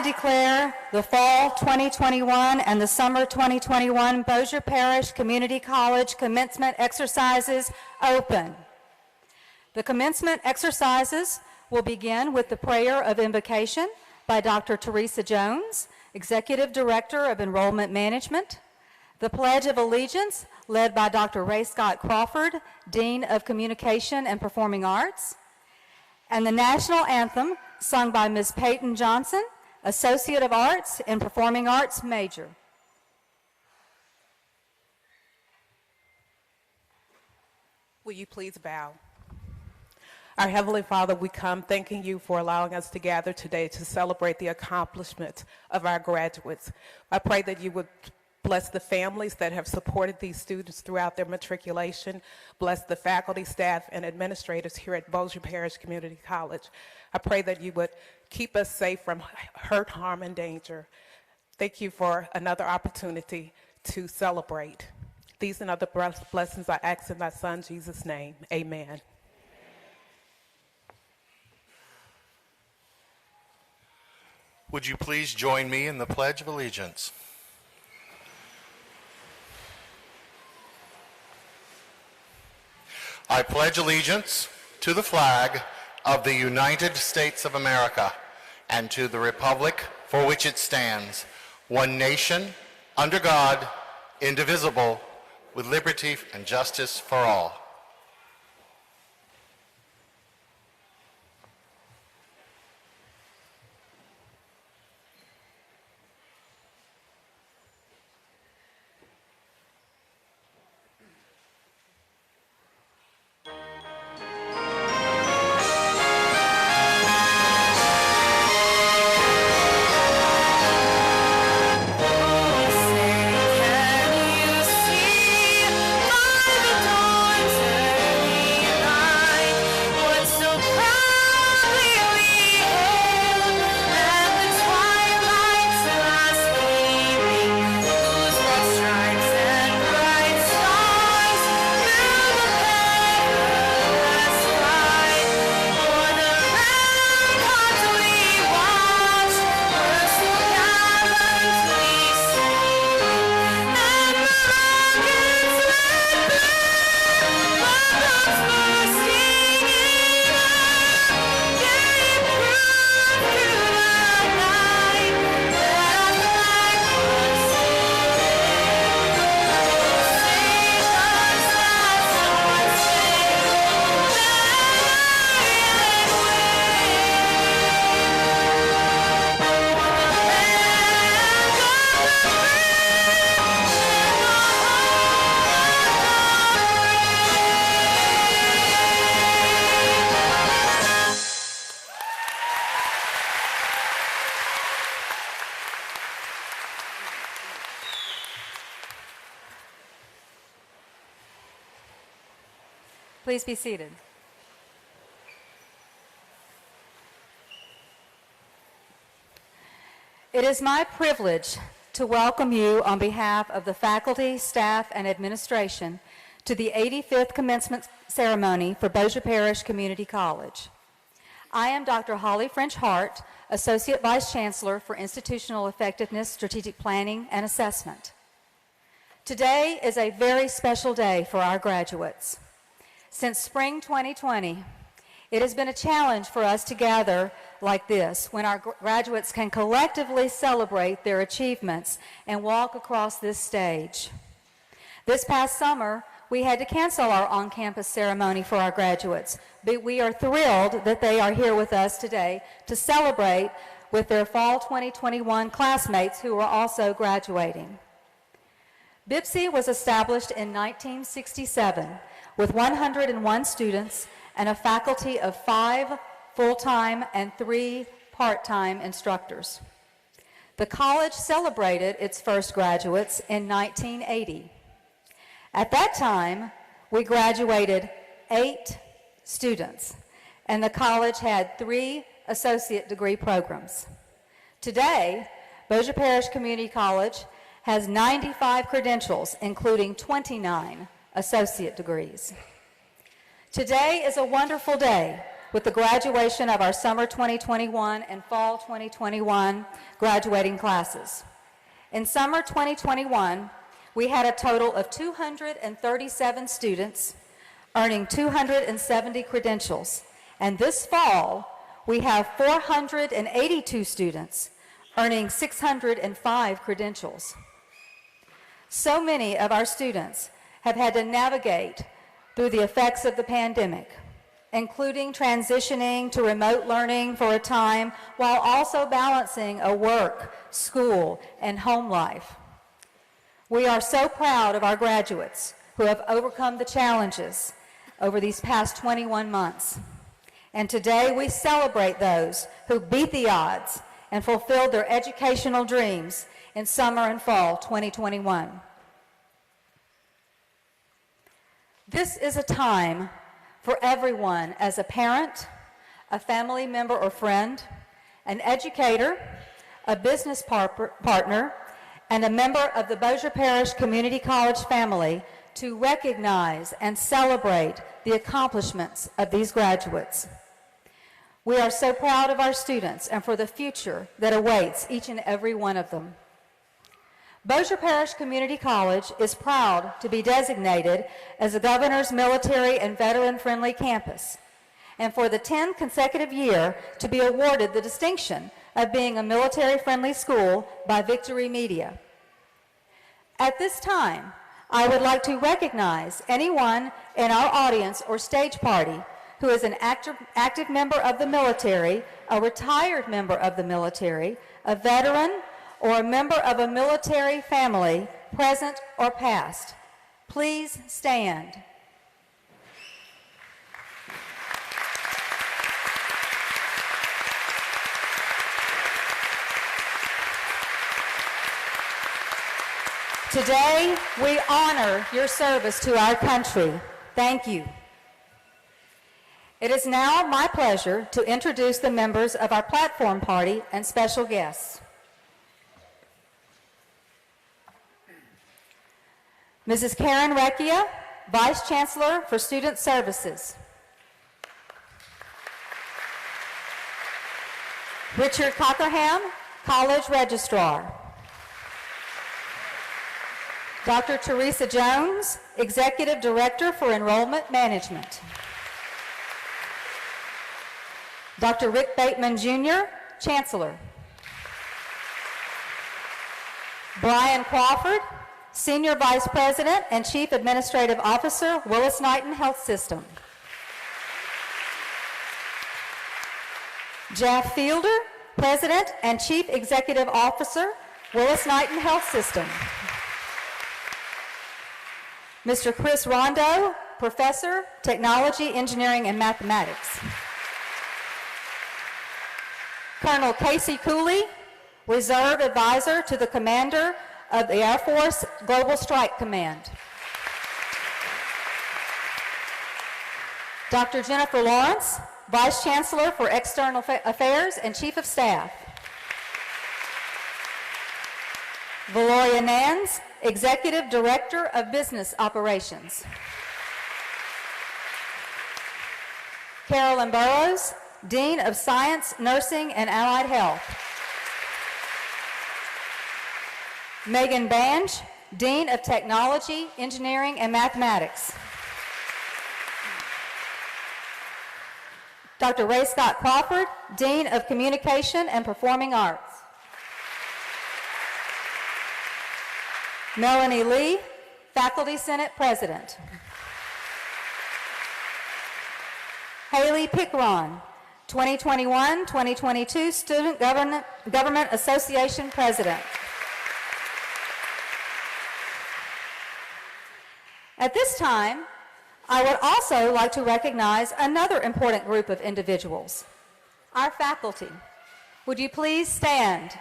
declare the Fall 2021 and the Summer 2021 Bossier Parish Community College commencement exercises open. The commencement exercises will begin with the prayer of invocation by Dr. Teresa Jones, Executive Director of Enrollment Management, the Pledge of Allegiance led by Dr. Ray Scott Crawford, Dean of Communication and Performing Arts, and the National Anthem sung by Ms. Peyton Johnson, Associate of Arts in Performing Arts major. Will you please bow? Our Heavenly Father, we come thanking you for allowing us to gather today to celebrate the accomplishments of our graduates. I pray that you would bless the families that have supported these students throughout their matriculation. Bless the faculty, staff, and administrators here at Bossier Parish Community College. I pray that you would keep us safe from hurt, harm, and danger. Thank you for another opportunity to celebrate. These and other blessings I ask in thy Son, Jesus' name. Amen. Would you please join me in the Pledge of Allegiance? I pledge allegiance to the flag of the United States of America and to the republic for which it stands, one nation, under God, indivisible, with liberty and justice for all. Please be seated. It is my privilege to welcome you on behalf of the faculty, staff, and administration to the 85th commencement ceremony for Bossier Parish Community College. I am Dr. Holly French Hart, Associate Vice Chancellor for Institutional Effectiveness, Strategic Planning, and Assessment. Today is a very special day for our graduates. Since spring 2020, it has been a challenge for us to gather like this when our graduates can collectively celebrate their achievements and walk across this stage. This past summer, we had to cancel our on-campus ceremony for our graduates, but we are thrilled that they are here with us today to celebrate with their fall 2021 classmates who are also graduating. BPSI was established in 1967 with 101 students and a faculty of 5 full-time and 3 part-time instructors. The college celebrated its first graduates in 1980. At that time, we graduated 8 students, and the college had 3 associate degree programs. Today, Bossier Parish Community College has 95 credentials, including 29 associate degrees. Today is a wonderful day with the graduation of our summer 2021 and fall 2021 graduating classes. In summer 2021, we had a total of 237 students earning 270 credentials, and this fall, we have 482 students earning 605 credentials. So many of our students have had to navigate through the effects of the pandemic, including transitioning to remote learning for a time while also balancing a work, school, and home life. We are so proud of our graduates who have overcome the challenges over these past 21 months. And today we celebrate those who beat the odds and fulfilled their educational dreams in summer and fall 2021. This is a time for everyone as a parent, a family member or friend, an educator, a business partner, and a member of the Bossier Parish Community College family to recognize and celebrate the accomplishments of these graduates. We are so proud of our students and for the future that awaits each and every one of them. Bossier Parish Community College is proud to be designated as the Governor's Military and Veteran-Friendly Campus, and for the 10th consecutive year to be awarded the distinction of being a military-friendly school by Victory Media. At this time, I would like to recognize anyone in our audience or stage party who is an active member of the military, a retired member of the military, a veteran, or a member of a military family, present or past. Please stand. Today, we honor your service to our country. Thank you. It is now my pleasure to introduce the members of our platform party and special guests. Mrs. Karen Recchia, Vice Chancellor for Student Services. Richard Cockerham, College Registrar. Dr. Teresa Jones, Executive Director for Enrollment Management. Dr. Rick Bateman, Jr., Chancellor. Brian Crawford, Senior Vice President and Chief Administrative Officer, Willis-Knighton Health System. Jeff Fielder, President and Chief Executive Officer, Willis-Knighton Health System. Mr. Chris Rondo, Professor, Technology, Engineering, and Mathematics. Colonel Casey Cooley, Reserve Advisor to the Commander of the Air Force Global Strike Command. Dr. Jennifer Lawrence, Vice Chancellor for External Affairs and Chief of Staff. Valoria Nans, Executive Director of Business Operations. Carolyn Burrows, Dean of Science, Nursing, and Allied Health. Megan Bange, Dean of Technology, Engineering, and Mathematics. Dr. Ray Scott Crawford, Dean of Communication and Performing Arts. Melanie Lee, Faculty Senate President. Haley Pickron, 2021-2022 Student Government Association President. At this time, I would also like to recognize another important group of individuals, our faculty. Would you please stand?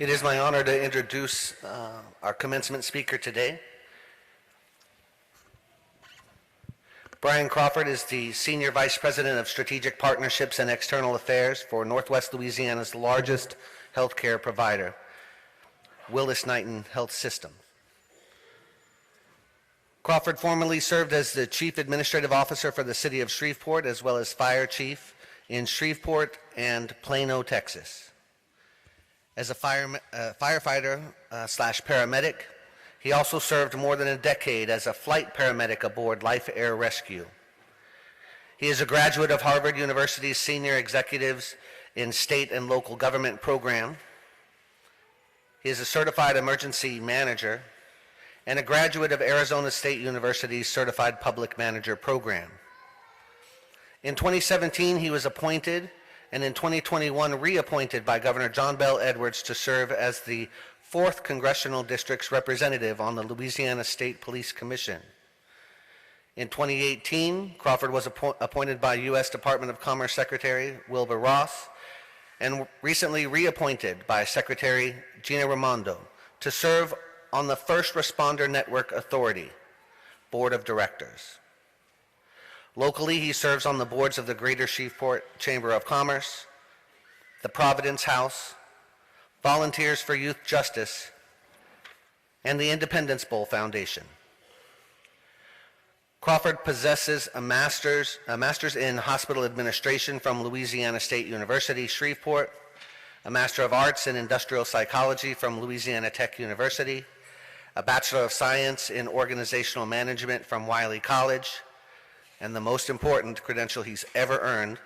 It is my honor to introduce our commencement speaker today. Brian Crawford is the Senior Vice President of Strategic Partnerships and External Affairs for Northwest Louisiana's largest healthcare provider, Willis-Knighton Health System. Crawford formerly served as the Chief Administrative Officer for the City of Shreveport, as well as Fire Chief in Shreveport and Plano, Texas. As a firefighter slash paramedic, he also served more than a decade as a flight paramedic aboard Life Air Rescue. He is a graduate of Harvard University's Senior Executives in State and Local Government program. He is a certified emergency manager and a graduate of Arizona State University's Certified Public Manager program. In 2017, he was appointed and in 2021 reappointed by Governor John Bel Edwards to serve as the 4th Congressional District's representative on the Louisiana State Police Commission. In 2018, Crawford was appointed by U.S. Department of Commerce Secretary Wilbur Ross and recently reappointed by Secretary Gina Raimondo to serve on the First Responder Network Authority Board of Directors. Locally, he serves on the boards of the Greater Shreveport Chamber of Commerce, the Providence House, Volunteers for Youth Justice, and the Independence Bowl Foundation. Crawford possesses a master's in hospital administration from Louisiana State University, Shreveport, a Master of Arts in industrial psychology from Louisiana Tech University, a Bachelor of Science in organizational management from Wiley College, and the most important credential he's ever earned,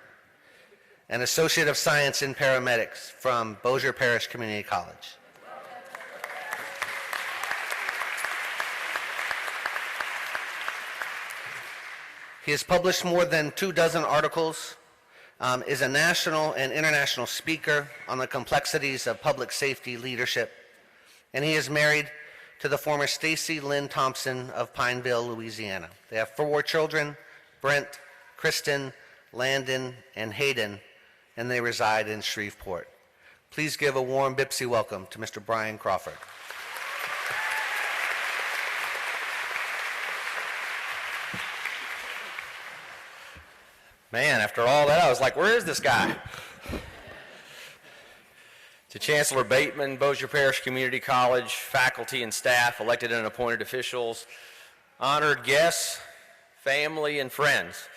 an Associate of Science in Paramedics from Bossier Parish Community College. He has published more than 24 articles, is a national and international speaker on the complexities of public safety leadership, and he is married to the former Stacy Lynn Thompson of Pineville, Louisiana. They have 4 children, Brent, Kristen, Landon, and Hayden, and they reside in Shreveport. Please give a warm Bipsy welcome to Mr. Brian Crawford. Man, after all that, I was like, where is this guy? To Chancellor Bateman, Bossier Parish Community College, faculty and staff, elected and appointed officials, honored guests, family, and friends.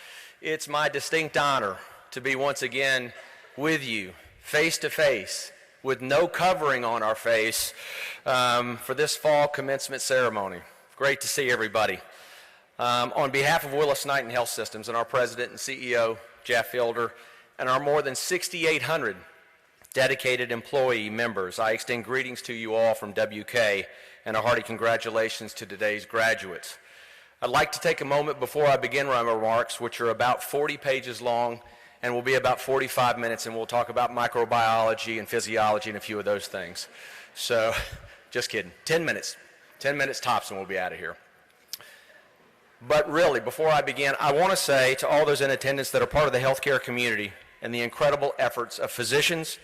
It's my distinct honor to be once again with you, face to face, with no covering on our face, for this fall commencement ceremony. Great to see everybody. On behalf of Willis-Knighton Health Systems and our president and CEO, Jeff Fielder, and our more than 6,800 dedicated employee members, I extend greetings to you all from WK and a hearty congratulations to today's graduates. I'd like to take a moment before I begin my remarks, which are about 40 pages long and will be about 45 minutes, and we'll talk about microbiology and physiology and a few of those things. So, just kidding. 10 minutes. 10 minutes tops and we'll be out of here. But really, before I begin, I want to say to all those in attendance that are part of the healthcare community and the incredible efforts of physicians,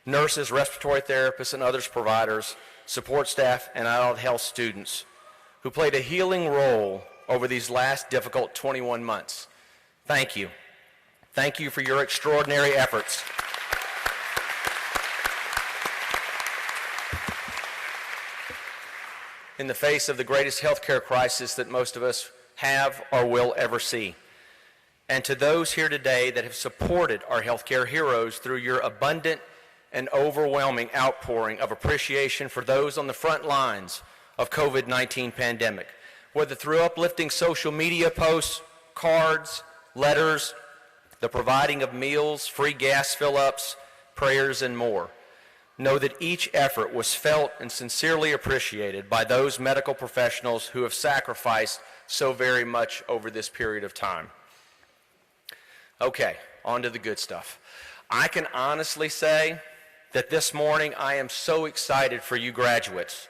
nurses, respiratory therapists, and others providers, support staff, and adult health students who played a healing role over these last difficult 21 months. Thank you. Thank you for your extraordinary efforts. In the face of the greatest healthcare crisis that most of us have or will ever see. And to those here today that have supported our healthcare heroes through your abundant and overwhelming outpouring of appreciation for those on the front lines of COVID-19 pandemic, whether through uplifting social media posts, cards, letters, the providing of meals, free gas fill-ups, prayers, and more. Know that each effort was felt and sincerely appreciated by those medical professionals who have sacrificed so very much over this period of time. Okay, on to the good stuff. I can honestly say that this morning I am so excited for you graduates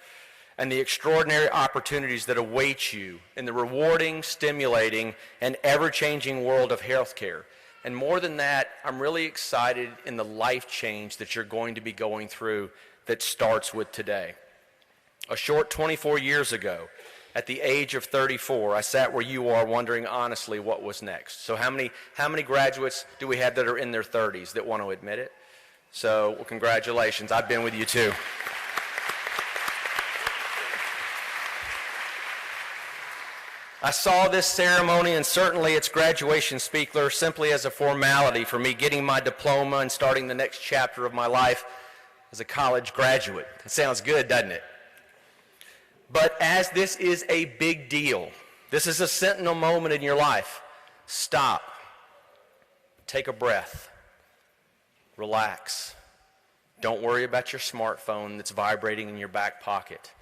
and the extraordinary opportunities that await you in the rewarding, stimulating, and ever-changing world of healthcare. And more than that, I'm really excited in the life change that you're going to be going through that starts with today. A short 24 years ago, at the age of 34, I sat where you are wondering honestly what was next. So how many graduates do we have that are in their 30s that want to admit it? So, well, congratulations. I've been with you too. I saw this ceremony and certainly its graduation speaker simply as a formality for me getting my diploma and starting the next chapter of my life as a college graduate. That sounds good, doesn't it? But as this is a big deal, this is a sentinel moment in your life, stop, take a breath, relax. Don't worry about your smartphone that's vibrating in your back pocket.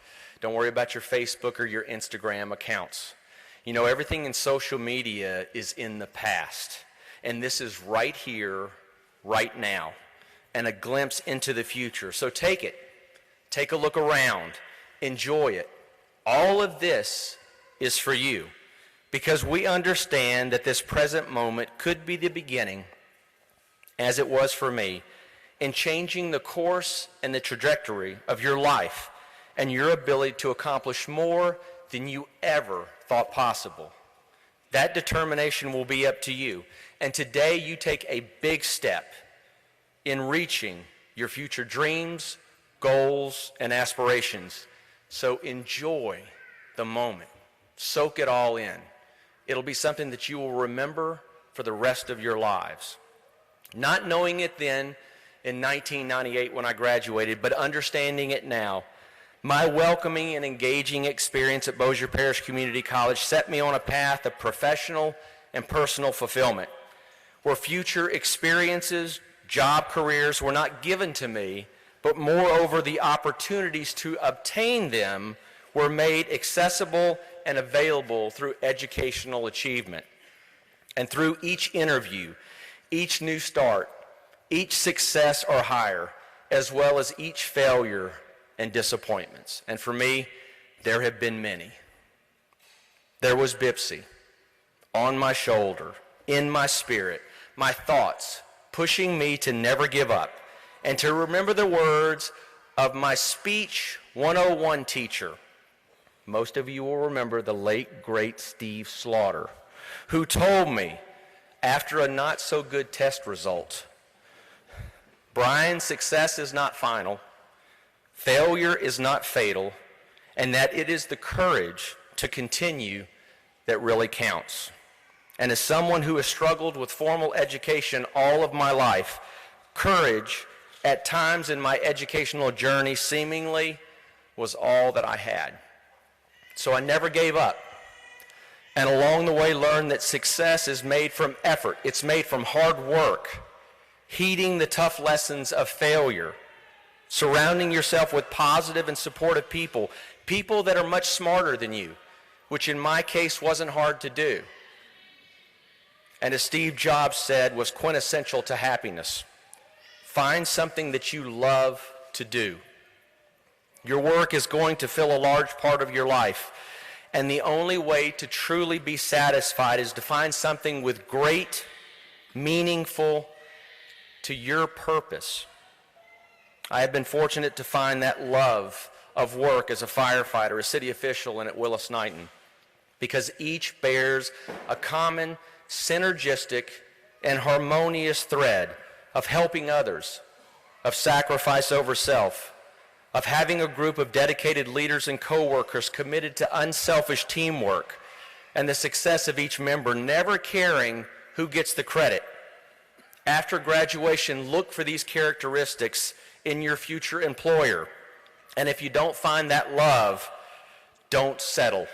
Don't worry about your Facebook or your Instagram accounts. You know, everything in social media is in the past, and this is right here, right now, and a glimpse into the future. So take it, take a look around, enjoy it. All of this is for you because we understand that this present moment could be the beginning, as it was for me, in changing the course and the trajectory of your life and your ability to accomplish more than you ever thought possible. That determination will be up to you. And today you take a big step in reaching your future dreams, goals, and aspirations. So enjoy the moment. Soak it all in. It'll be something that you will remember for the rest of your lives. Not knowing it then in 1998 when I graduated, but understanding it now, my welcoming and engaging experience at Bossier Parish Community College set me on a path of professional and personal fulfillment, where future experiences, job careers were not given to me, but moreover, the opportunities to obtain them were made accessible and available through educational achievement. And through each interview, each new start, each success or hire, as well as each failure and disappointments. And for me, there have been many. There was Bipsy on my shoulder, in my spirit, my thoughts, pushing me to never give up, and to remember the words of my Speech 101 teacher. Most of you will remember the late, great Steve Slaughter, who told me after a not-so-good test result, Brian, success is not final, failure is not fatal, and that it is the courage to continue that really counts. And as someone who has struggled with formal education all of my life, courage at times in my educational journey seemingly was all that I had. So I never gave up. And along the way learned that success is made from effort. It's made from hard work, heeding the tough lessons of failure, surrounding yourself with positive and supportive people, people that are much smarter than you, which in my case wasn't hard to do. And as Steve Jobs said, was quintessential to happiness. Find something that you love to do. Your work is going to fill a large part of your life, and the only way to truly be satisfied is to find something with great, meaningful to your purpose. I have been fortunate to find that love of work as a firefighter, a city official, and at Willis-Knighton, because each bears a common, synergistic, and harmonious thread of helping others, of sacrifice over self, of having a group of dedicated leaders and co-workers committed to unselfish teamwork, and the success of each member, never caring who gets the credit. After graduation, look for these characteristics in your future employer. And if you don't find that love, don't settle.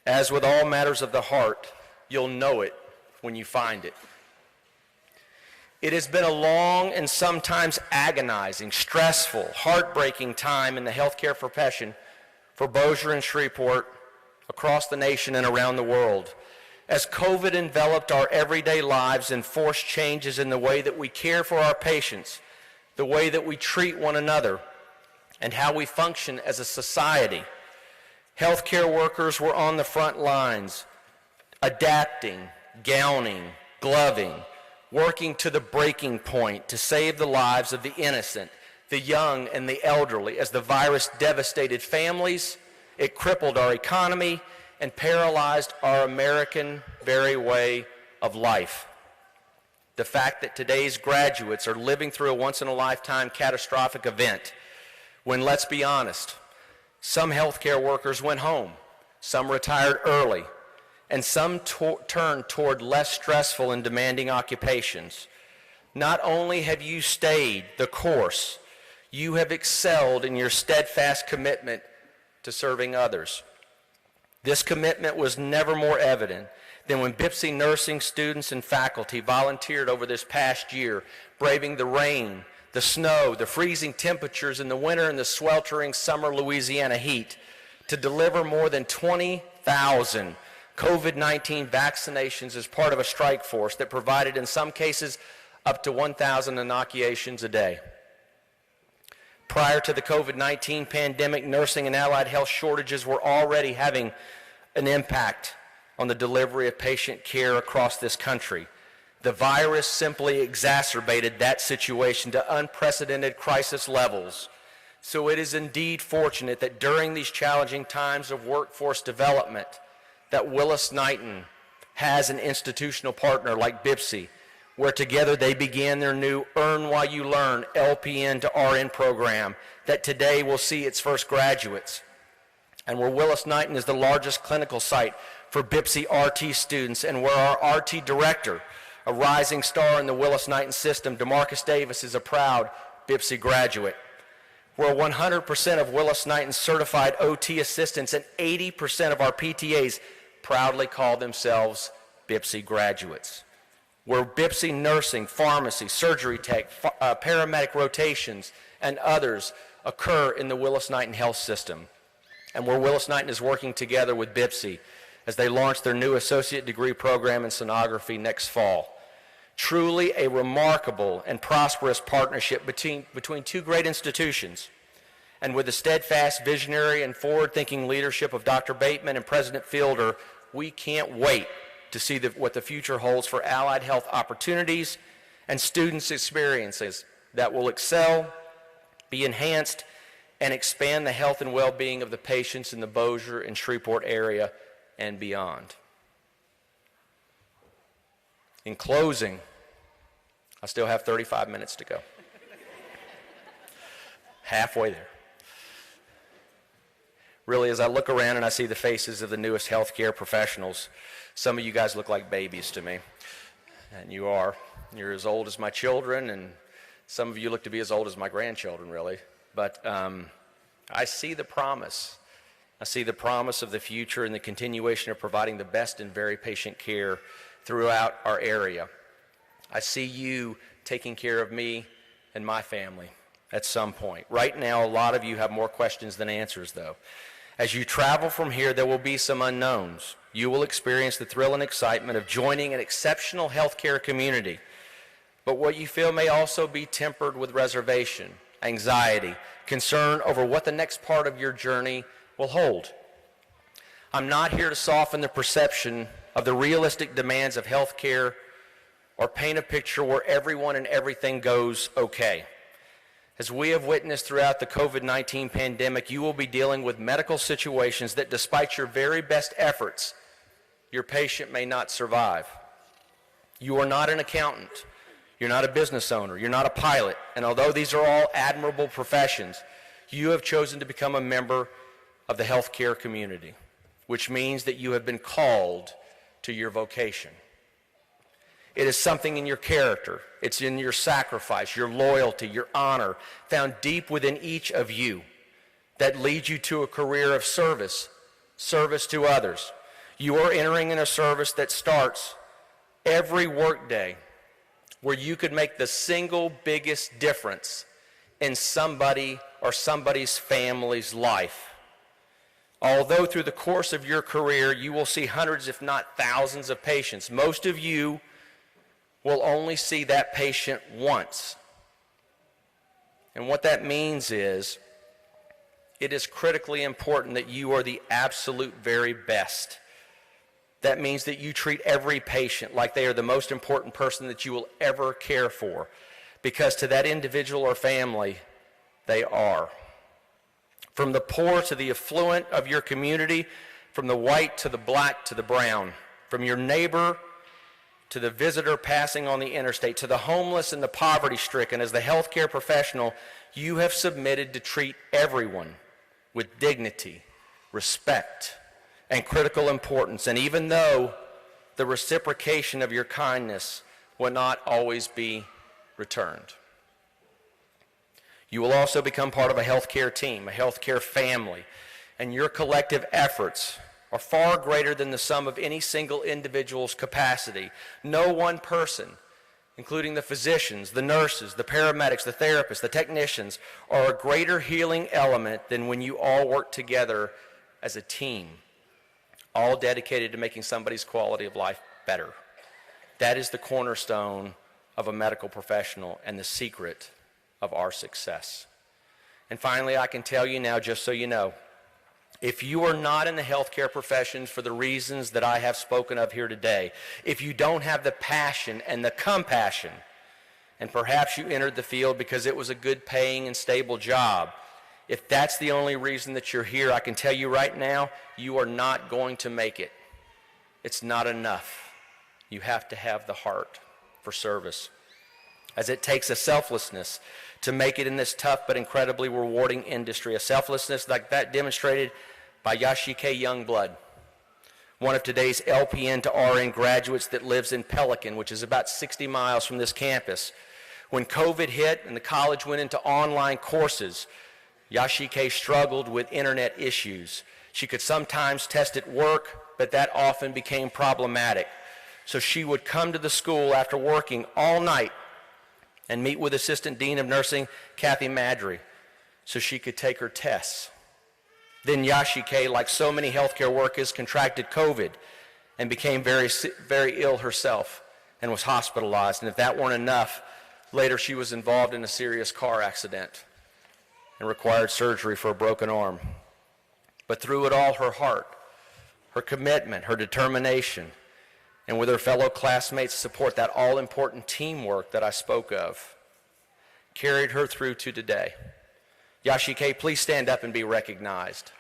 As with all matters of the heart, you'll know it when you find it. It has been a long and sometimes agonizing, stressful, heartbreaking time in the healthcare profession for Bossier and Shreveport, across the nation and around the world. As COVID enveloped our everyday lives and forced changes in the way that we care for our patients, the way that we treat one another, and how we function as a society, healthcare workers were on the front lines, adapting, gowning, gloving, working to the breaking point to save the lives of the innocent, the young and the elderly as the virus devastated families, it crippled our economy, and paralyzed our American very way of life. The fact that today's graduates are living through a once-in-a-lifetime catastrophic event when, let's be honest, some healthcare workers went home, some retired early, and some turned toward less stressful and demanding occupations. Not only have you stayed the course, you have excelled in your steadfast commitment to serving others. This commitment was never more evident than when Bossier nursing students and faculty volunteered over this past year, braving the rain, the snow, the freezing temperatures in the winter and the sweltering summer Louisiana heat to deliver more than 20,000 COVID-19 vaccinations as part of a strike force that provided, in some cases, up to 1,000 inoculations a day. Prior to the COVID-19 pandemic, nursing and allied health shortages were already having an impact on the delivery of patient care across this country. The virus simply exacerbated that situation to unprecedented crisis levels. So it is indeed fortunate that during these challenging times of workforce development, that Willis-Knighton has an institutional partner like Bossier, where together they began their new Earn While You Learn LPN to RN program that today will see its first graduates, and where Willis-Knighton is the largest clinical site for Bossier RT students, and where our RT director, a rising star in the Willis-Knighton system, DeMarcus Davis, is a proud Bossier graduate, where 100% of Willis-Knighton certified OT assistants and 80% of our PTAs proudly call themselves Bossier graduates, where Bossier nursing, pharmacy, surgery tech, paramedic rotations, and others occur in the Willis-Knighton health system, and where Willis-Knighton is working together with Bossier as they launch their new associate degree program in sonography next fall. Truly a remarkable and prosperous partnership between two great institutions. And with the steadfast, visionary, and forward-thinking leadership of Dr. Bateman and President Fielder, we can't wait to see what the future holds for allied health opportunities and students' experiences that will excel, be enhanced, and expand the health and well-being of the patients in the Bossier and Shreveport area and beyond. In closing, I still have 35 minutes to go. Halfway there. Really, as I look around and I see the faces of the newest healthcare professionals, some of you guys look like babies to me, and you are. You're as old as my children, and some of you look to be as old as my grandchildren, really. But I see the promise. I see the promise of the future and the continuation of providing the best and very patient care throughout our area. I see you taking care of me and my family at some point. Right now, a lot of you have more questions than answers, though. As you travel from here, there will be some unknowns. You will experience the thrill and excitement of joining an exceptional healthcare community. But what you feel may also be tempered with reservation, anxiety, concern over what the next part of your journey will hold. I'm not here to soften the perception of the realistic demands of healthcare or paint a picture where everyone and everything goes okay. As we have witnessed throughout the COVID-19 pandemic, you will be dealing with medical situations that, despite your very best efforts, your patient may not survive. You are not an accountant. You're not a business owner. You're not a pilot. And although these are all admirable professions, you have chosen to become a member of the healthcare community, which means that you have been called to your vocation. It is something in your character. It's in your sacrifice, your loyalty, your honor, found deep within each of you that leads you to a career of service to others. You are entering in a service that starts every workday where you could make the single biggest difference in somebody or somebody's family's life. Although through the course of your career you will see hundreds if not thousands of patients, most of you will only see that patient once. And what that means is it is critically important that you are the absolute very best. That means that you treat every patient like they are the most important person that you will ever care for, because to that individual or family, they are. From the poor to the affluent of your community, from the white to the black to the brown, from your neighbor to the visitor passing on the interstate, to the homeless and the poverty-stricken, as the healthcare professional, you have submitted to treat everyone with dignity, respect, and critical importance. And even though the reciprocation of your kindness will not always be returned, you will also become part of a healthcare team, a healthcare family, and your collective efforts are far greater than the sum of any single individual's capacity. No one person, including the physicians, the nurses, the paramedics, the therapists, the technicians, are a greater healing element than when you all work together as a team, all dedicated to making somebody's quality of life better. That is the cornerstone of a medical professional and the secret of our success. And finally, I can tell you now, just so you know, if you are not in the healthcare professions for the reasons that I have spoken of here today, if you don't have the passion and the compassion, and perhaps you entered the field because it was a good paying and stable job, if that's the only reason that you're here, I can tell you right now, you are not going to make it. It's not enough. You have to have the heart for service, as it takes a selflessness to make it in this tough but incredibly rewarding industry, a selflessness like that demonstrated by Yashike Youngblood, one of today's LPN to RN graduates that lives in Pelican, which is about 60 miles from this campus. When COVID hit and the college went into online courses, Yashike struggled with internet issues. She could sometimes test at work, but that often became problematic. So she would come to the school after working all night and meet with Assistant Dean of Nursing, Kathy Madry, so she could take her tests. Then Yashike, like so many healthcare workers, contracted COVID and became very, very ill herself and was hospitalized. And if that weren't enough, later she was involved in a serious car accident and required surgery for a broken arm. But through it all, her heart, her commitment, her determination, and with her fellow classmates' support, that all-important teamwork that I spoke of, carried her through to today. Yashike, please stand up and be recognized.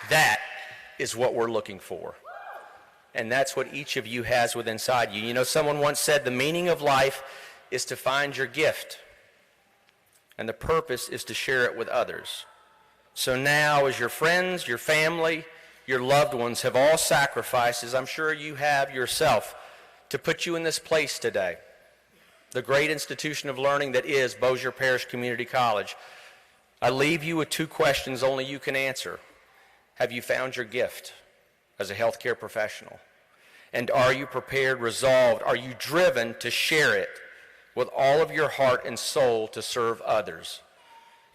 That is what we're looking for. And that's what each of you has within inside you. You know, someone once said the meaning of life is to find your gift, and the purpose is to share it with others. So now, as your friends, your family, your loved ones have all sacrificed, as I'm sure you have yourself, to put you in this place today, the great institution of learning that is Bossier Parish Community College, I leave you with two questions only you can answer. Have you found your gift as a healthcare professional? And are you prepared, resolved, are you driven to share it with all of your heart and soul to serve others?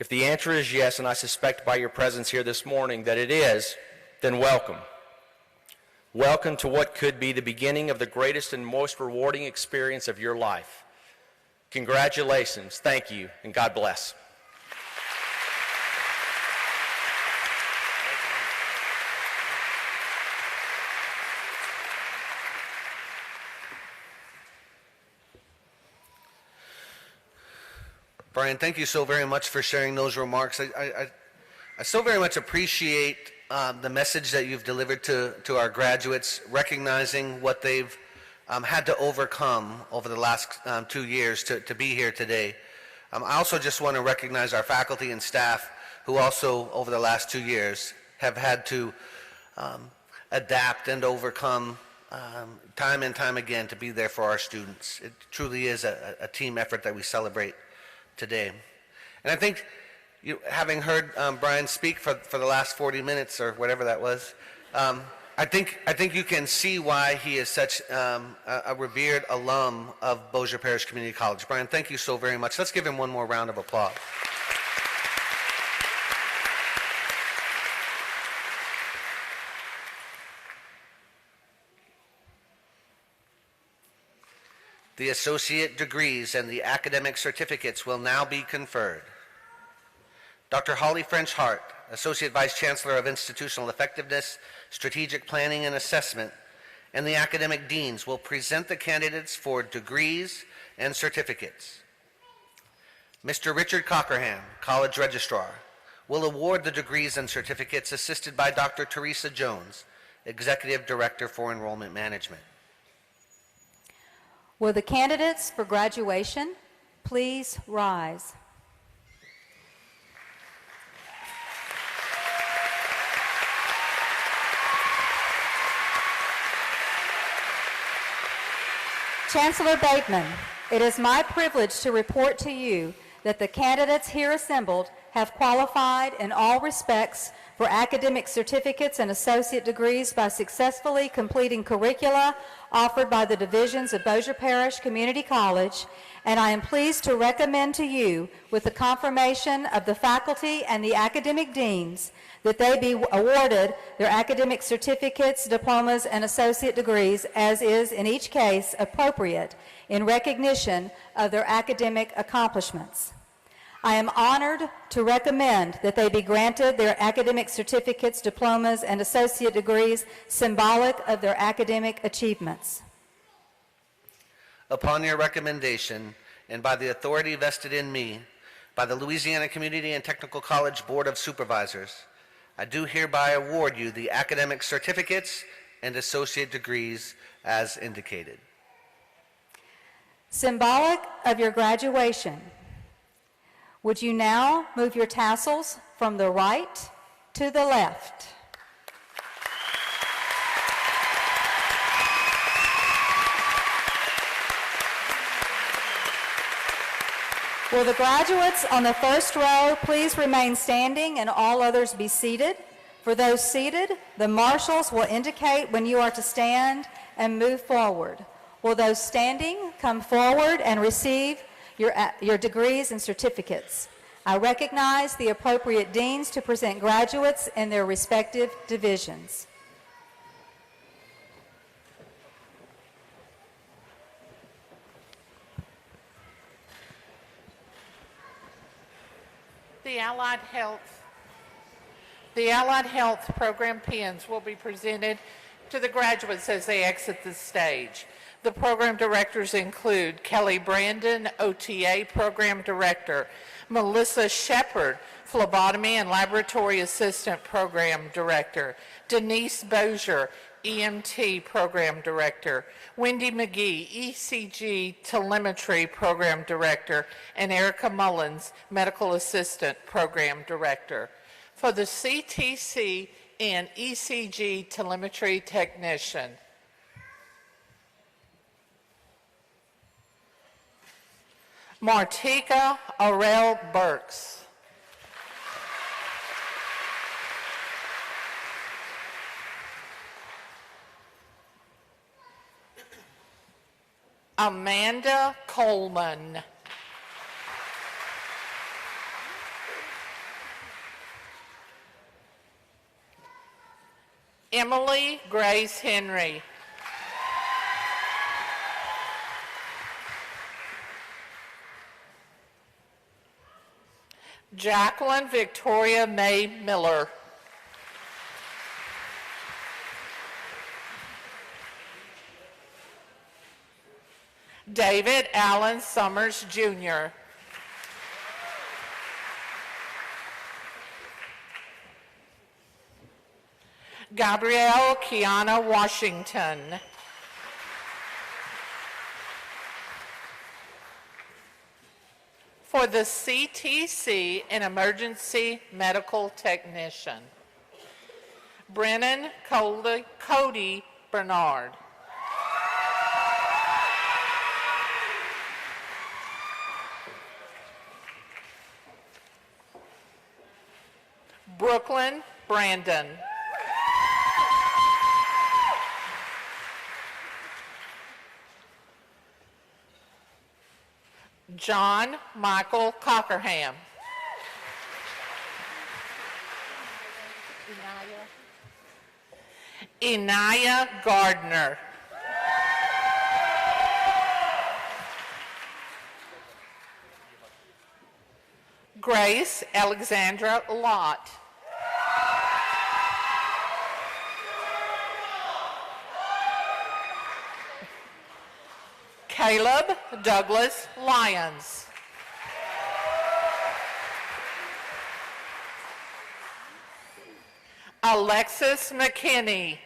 If the answer is yes, and I suspect by your presence here this morning that it is, then welcome. Welcome to what could be the beginning of the greatest and most rewarding experience of your life. Congratulations, thank you, and God bless. Brian, thank you so very much for sharing those remarks. I so very much appreciate the message that you've delivered to our graduates, recognizing what they've had to overcome over the last 2 years to be here today. I also just want to recognize our faculty and staff who also, over the last 2 years, have had to adapt and overcome time and time again to be there for our students. It truly is a team effort that we celebrate today. And I think, having heard Brian speak for the last 40 minutes or whatever that was, I think you can see why he is such a revered alum of Bossier Parish Community College. Brian, thank you so very much. Let's give him one more round of applause. The associate degrees and the academic certificates will now be conferred. Dr. Holly French Hart, Associate Vice Chancellor of Institutional Effectiveness, Strategic Planning and Assessment, and the academic deans will present the candidates for degrees and certificates. Mr. Richard Cockerham, College Registrar, will award the degrees and certificates assisted by Dr. Teresa Jones, Executive Director for Enrollment Management. Will the candidates for graduation please rise? Chancellor Bateman, it is my privilege to report to you that the candidates here assembled have qualified in all respects for academic certificates and associate degrees by successfully completing curricula offered by the divisions of Bossier Parish Community College, and I am pleased to recommend to you, with the confirmation of the faculty and the academic deans, that they be awarded their academic certificates, diplomas, and associate degrees, as is in each case appropriate, in recognition of their academic accomplishments. I am honored to recommend that they be granted their academic certificates, diplomas, and associate degrees symbolic of their academic achievements. Upon your recommendation, and by the authority vested in me by the Louisiana Community and Technical College Board of Supervisors, I do hereby award you the academic certificates and associate degrees as indicated. Symbolic of your graduation, would you now move your tassels from the right to the left? Will the graduates on the first row please remain standing and all others be seated? For those seated, the marshals will indicate when you are to stand and move forward. Will those standing come forward and receive your degrees and certificates? I recognize the appropriate deans to present graduates in their respective divisions. The Allied Health Program pins will be presented to the graduates as they exit the stage. The program directors include Kelly Brandon, OTA Program Director, Melissa Shepard, Phlebotomy and Laboratory Assistant Program Director, Denise Bossier, EMT Program Director, Wendy McGee, ECG Telemetry Program Director, and Erica Mullins, Medical Assistant Program Director. For the CTC and ECG Telemetry Technician, Martika Aurel Burks. Amanda Coleman. Emily Grace Henry. Jacqueline Victoria May Miller. David Allen Summers, Jr. Gabrielle Kiana Washington. For the CTC and Emergency Medical Technician, Brennan Cody Bernard. Brooklyn Brandon. John Michael Cockerham. Inaya Gardner. Grace Alexandra Lott. Caleb Douglas Lyons. Alexis McKinney.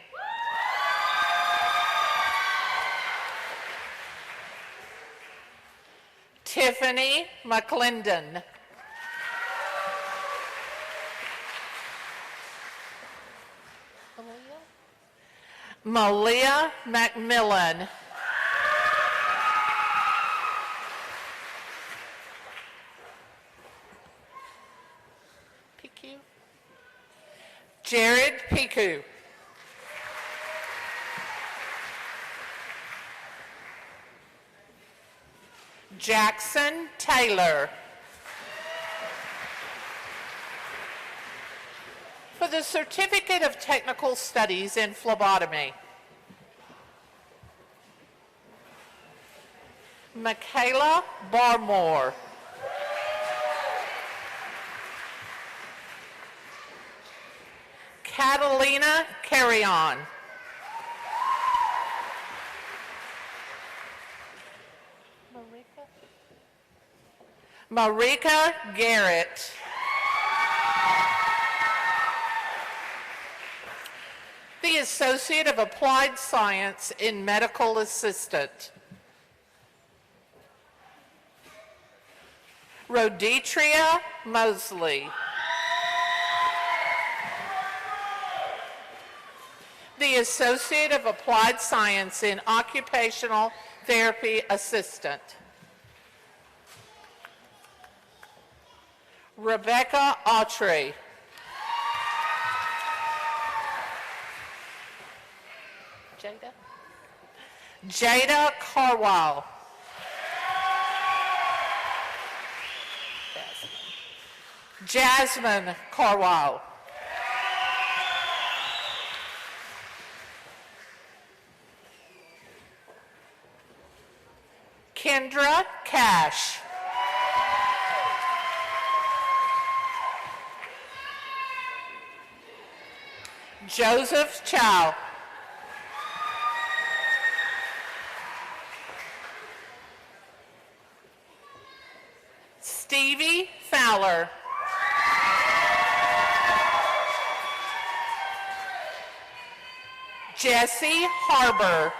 Tiffany McClendon. Malia McMillan. PQ. Jared Piku. Jackson Taylor. For the Certificate of Technical Studies in Phlebotomy, Michaela Barmore. Catalina Carrion. Marika Garrett. The Associate of Applied Science in Medical Assistant, Rodetria Mosley. The Associate of Applied Science in Occupational Therapy Assistant, Rebecca Autry. Jada Carwile. Jasmine Carwile. Kendra Cash. Joseph Chow. Stevie Fowler. Jesse Harbor.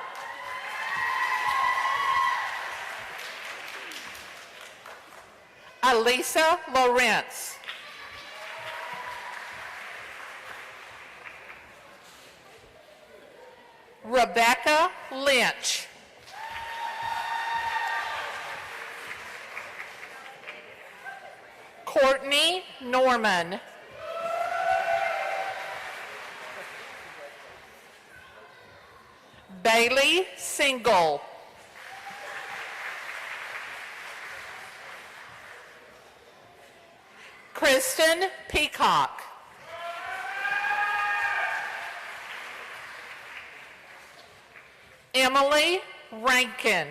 Alisa Lawrence. Rebecca Lynch. Courtney Norman. Bailey Single. Kristen Peacock. Emily Rankin.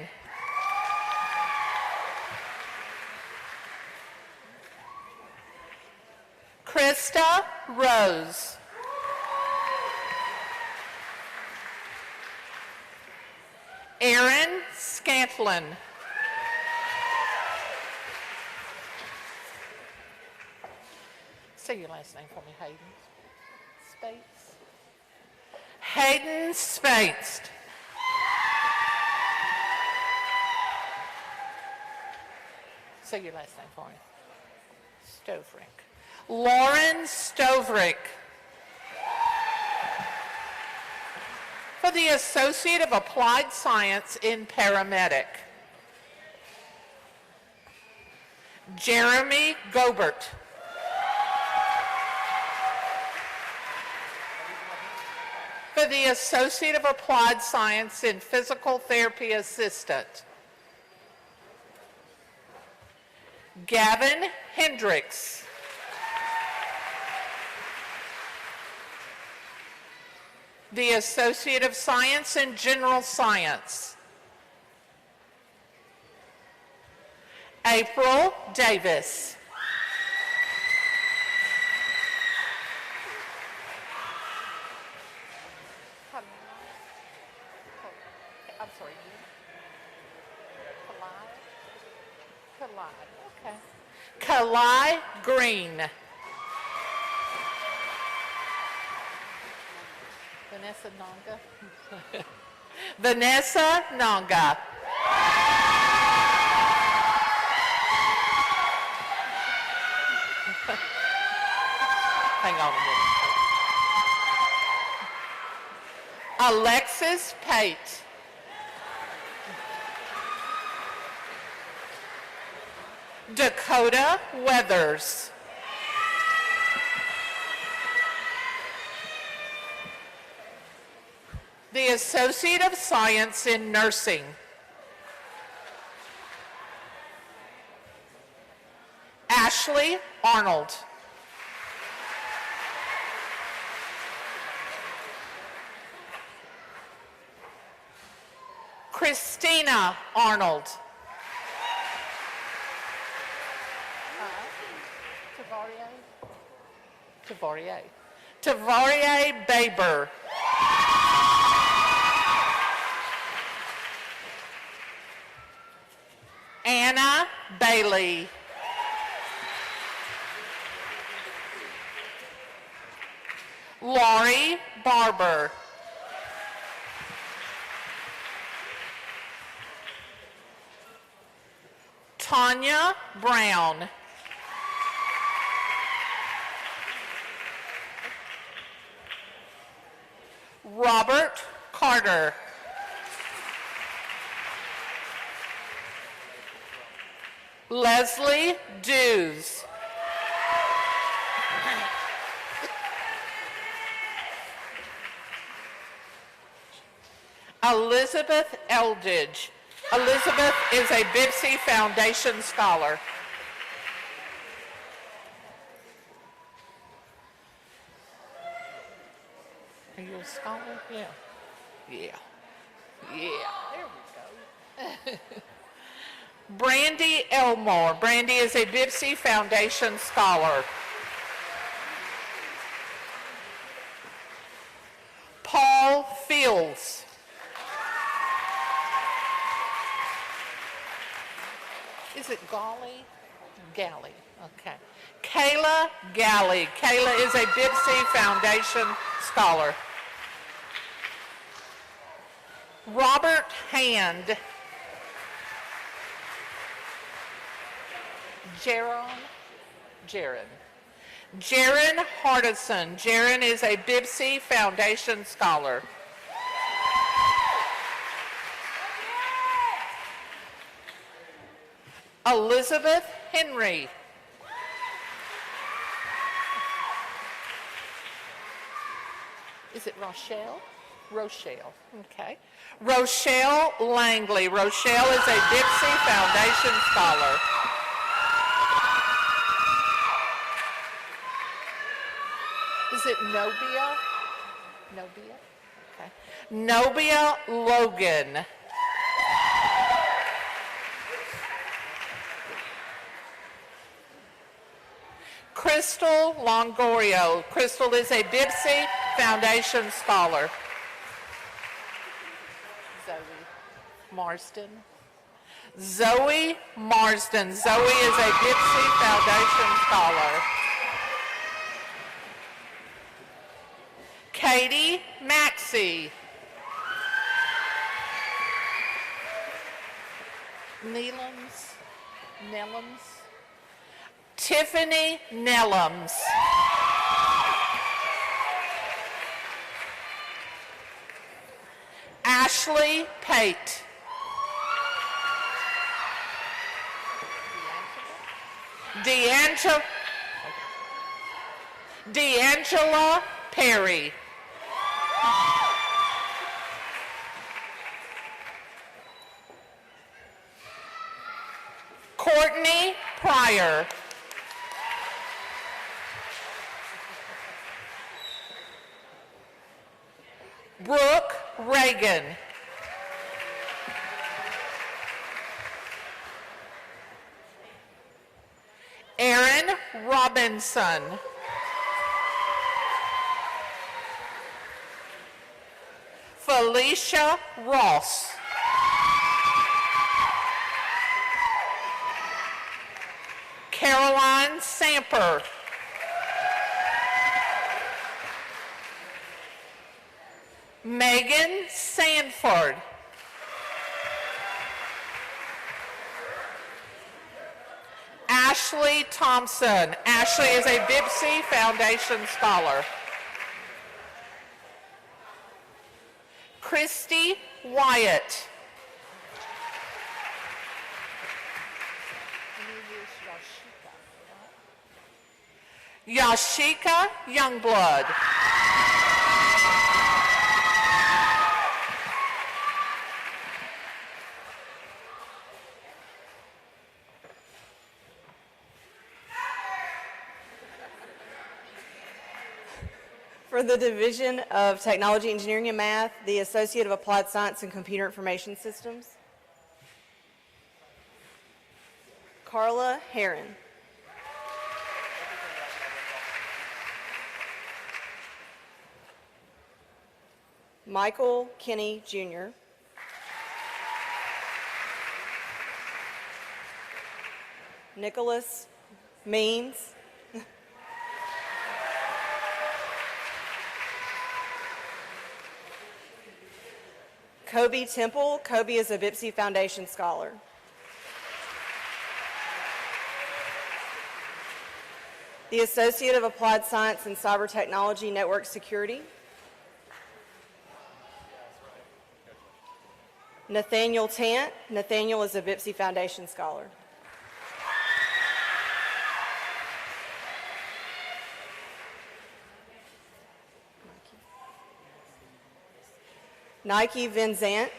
Krista Rose. Aaron Scantlin. Say your last name for me, Hayden. Spates. Hayden Spates. Say your last name for me. Stovrick. Lauren Stovrick. For the Associate of Applied Science in Paramedic, Jeremy Gobert. For the Associate of Applied Science in Physical Therapy Assistant, Gavin Hendricks. The Associate of Science in General Science, April Davis. Okay. Kalai Green. Vanessa Nonga. Vanessa Nonga. Hang on a minute. Alexis Pate. Dakota Weathers. The Associate of Science in Nursing. Ashley Arnold. Christina Arnold. Tavaria Baber. Anna Bailey. Laurie Barber. Tanya Brown. Robert Carter. Leslie Dews. Elizabeth Eldridge. Elizabeth is a Bibsy Foundation Scholar. Are you a scholar? Yeah. Yeah. Yeah. There we go. Brandy Elmore. Brandy is a Bibsy Foundation Scholar. Paul Fields. Is it Galley? Galley, okay. Kayla Galley. Kayla is a Bibsy Foundation Scholar. Robert Hand. Jaron Hardison. Jaron is a Bibsy Foundation Scholar. Elizabeth Henry. Is it Rochelle? Rochelle, okay. Rochelle Langley. Rochelle is a Bibsy Foundation Scholar. Is it Nobia? Nobia? Okay. Nobia Logan. Crystal Longorio. Crystal is a Bibsy Foundation Scholar. Zoe Marsden. Zoe is a Bibsy Foundation Scholar. Katie Maxey. Nellums. Tiffany Nellums. Ashley Pate. D'Angela Perry. Courtney Pryor. Brooke Reagan. Aaron Robinson. Felicia Ross. Samper. Megan Sanford. Ashley Thompson. Ashley is a Bipsy Foundation Scholar. Christy Wyatt. Yashika Youngblood. For the Division of Technology, Engineering, and Math, the Associate of Applied Science and Computer Information Systems, Carla Heron. Michael Kinney, Jr. Nicholas Means. Kobe Temple. Kobe is a Bipsy Foundation Scholar. The Associate of Applied Science and Cyber Technology Network Security, Nathaniel Tant. Nathaniel is a Bipsy Foundation Scholar. Nike Vincent.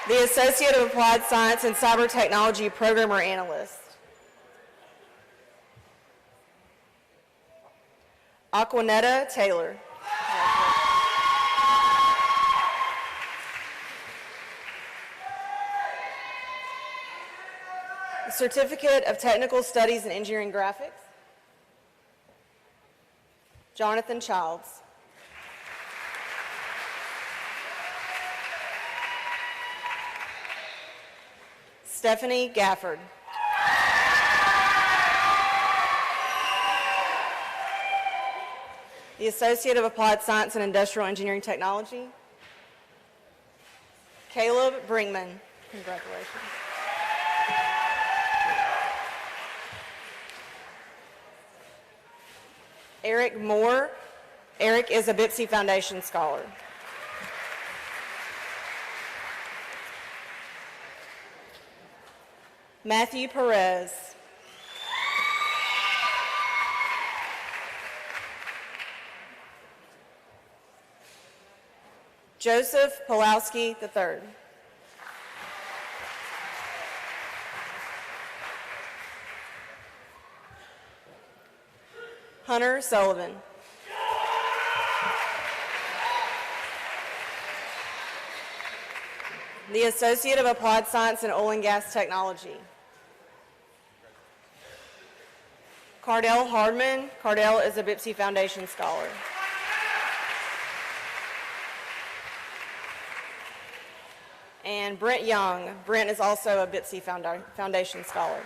The Associate of Applied Science and Cyber Technology Programmer Analyst. Aquanetta Taylor. Certificate of Technical Studies in Engineering Graphics, Jonathan Childs. Stephanie Gafford. The Associate of Applied Science and Industrial Engineering Technology, Caleb Brinkman. Congratulations. Eric Moore. Eric is a Bipsy Foundation Scholar. Matthew Perez. Joseph Pulowski III. Hunter Sullivan. The Associate of Applied Science in Oil and Gas Technology. Cardell Hardman. Cardell is a Bipsy Foundation Scholar. And Brent Young. Brent is also a Bipsy Foundation Scholar.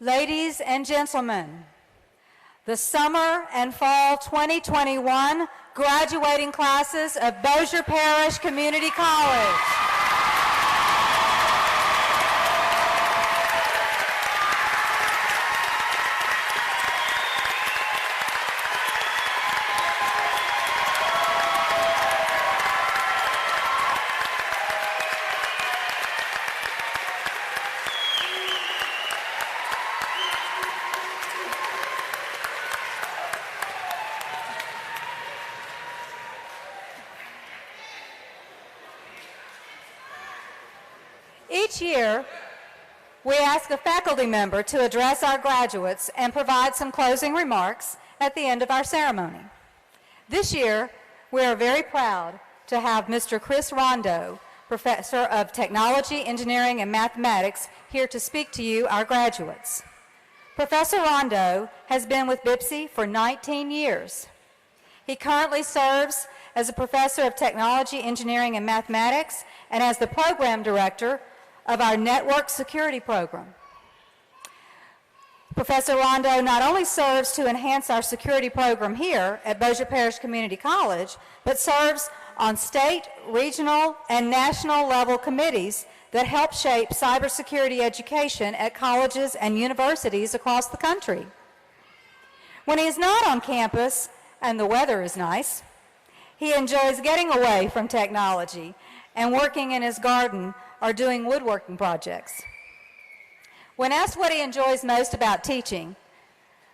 Ladies and gentlemen, the summer and fall 2021 graduating classes of Bossier Parish Community College. Each year, we ask a faculty member to address our graduates and provide some closing remarks at the end of our ceremony. This year, we are very proud to have Mr. Chris Rondo, Professor of Technology, Engineering, and Mathematics, here to speak to you, our graduates. Professor Rondo has been with BIPSI for 19 years. He currently serves as a Professor of Technology, Engineering, and Mathematics, and as the Program Director of our Network Security Program. Professor Rondo not only serves to enhance our security program here at Bossier Parish Community College, but serves on state, regional, and national level committees that help shape cybersecurity education at colleges and universities across the country. When he is not on campus and the weather is nice, he enjoys getting away from technology and working in his garden or doing woodworking projects. When asked what he enjoys most about teaching,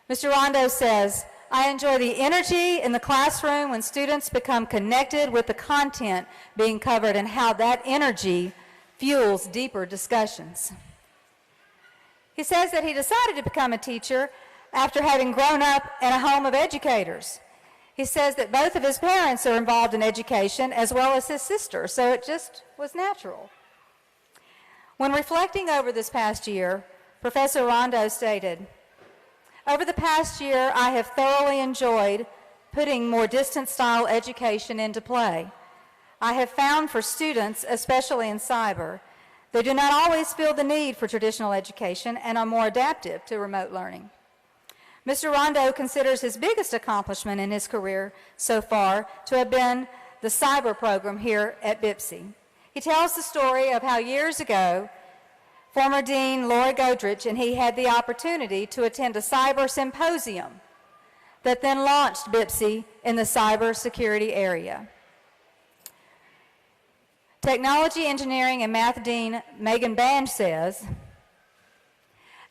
Mr. Rondo says, "I enjoy the energy in the classroom when students become connected with the content being covered and how that energy fuels deeper discussions." He says that he decided to become a teacher after having grown up in a home of educators. He says that both of his parents are involved in education as well as his sister, so it just was natural. When reflecting over this past year, Professor Rondo stated, "Over the past year, I have thoroughly enjoyed putting more distance-style education into play. I have found for students, especially in cyber, they do not always feel the need for traditional education and are more adaptive to remote learning." Mr. Rondo considers his biggest accomplishment in his career so far to have been the cyber program here at BIPSI. He tells the story of how years ago, former Dean Laura Godrich and he had the opportunity to attend a cyber symposium that then launched BIPSI in the cyber security area. Technology, Engineering, and Math Dean Megan Bange says,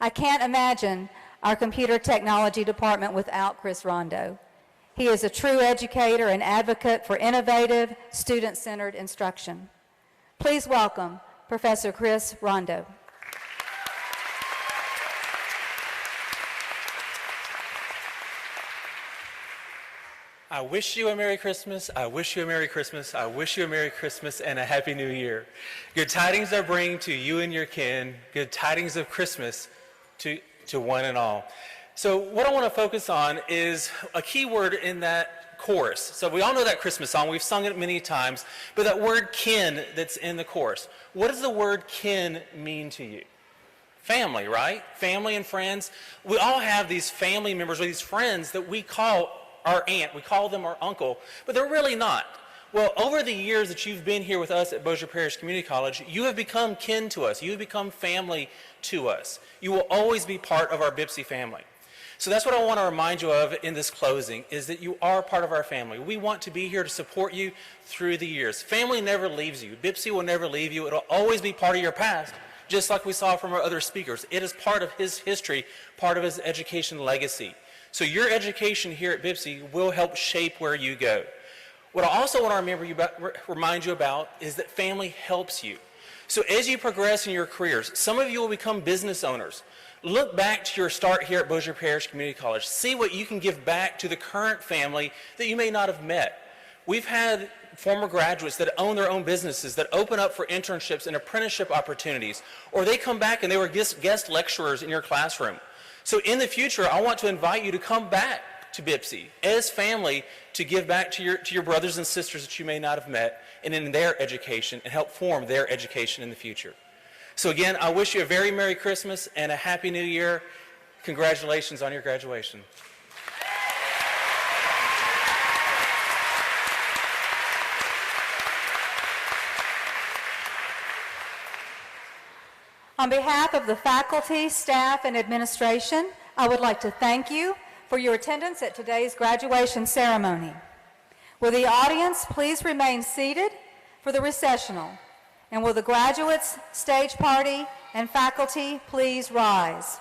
"I can't imagine our computer technology department without Chris Rondo. He is a true educator and advocate for innovative, student-centered instruction." Please welcome Professor Chris Rondo. I wish you a Merry Christmas, I wish you a Merry Christmas, I wish you a Merry Christmas and a Happy New Year. Good tidings I bring to you and your kin, good tidings of Christmas to one and all. So what I want to focus on is a key word in that chorus. So we all know that Christmas song, we've sung it many times, but that word kin that's in the chorus. What does the word kin mean to you? Family, right? Family and friends. We all have these family members or these friends that we call our aunt, we call them our uncle, but they're really not. Well, over the years that you've been here with us at Bossier Parish Community College, you have become kin to us. You have become family to us. You will always be part of our BIPSI family. So that's what I want to remind you of in this closing, is that you are part of our family. We want to be here to support you through the years. Family never leaves you. BIPSI will never leave you. It'll always be part of your past, just like we saw from our other speakers. It is part of his history, part of his education legacy. So your education here at BIPSI will help shape where you go. What I also want to remind you about is that family helps you. So as you progress in your careers, some of you will become business owners. Look back to your start here at Bossier Parish Community College. See what you can give back to the current family that you may not have met. We've had former graduates that own their own businesses that open up for internships and apprenticeship opportunities, or they come back and they were guest lecturers in your classroom. So in the future, I want to invite you to come back to BIPSI as family to give back to your brothers and sisters that you may not have met and in their education and help form their education in the future. So again, I wish you a very Merry Christmas and a Happy New Year. Congratulations on your graduation. On behalf of the faculty, staff, and administration, I would like to thank you for your attendance at today's graduation ceremony. Will the audience please remain seated for the recessional? And will the graduates, stage party, and faculty please rise?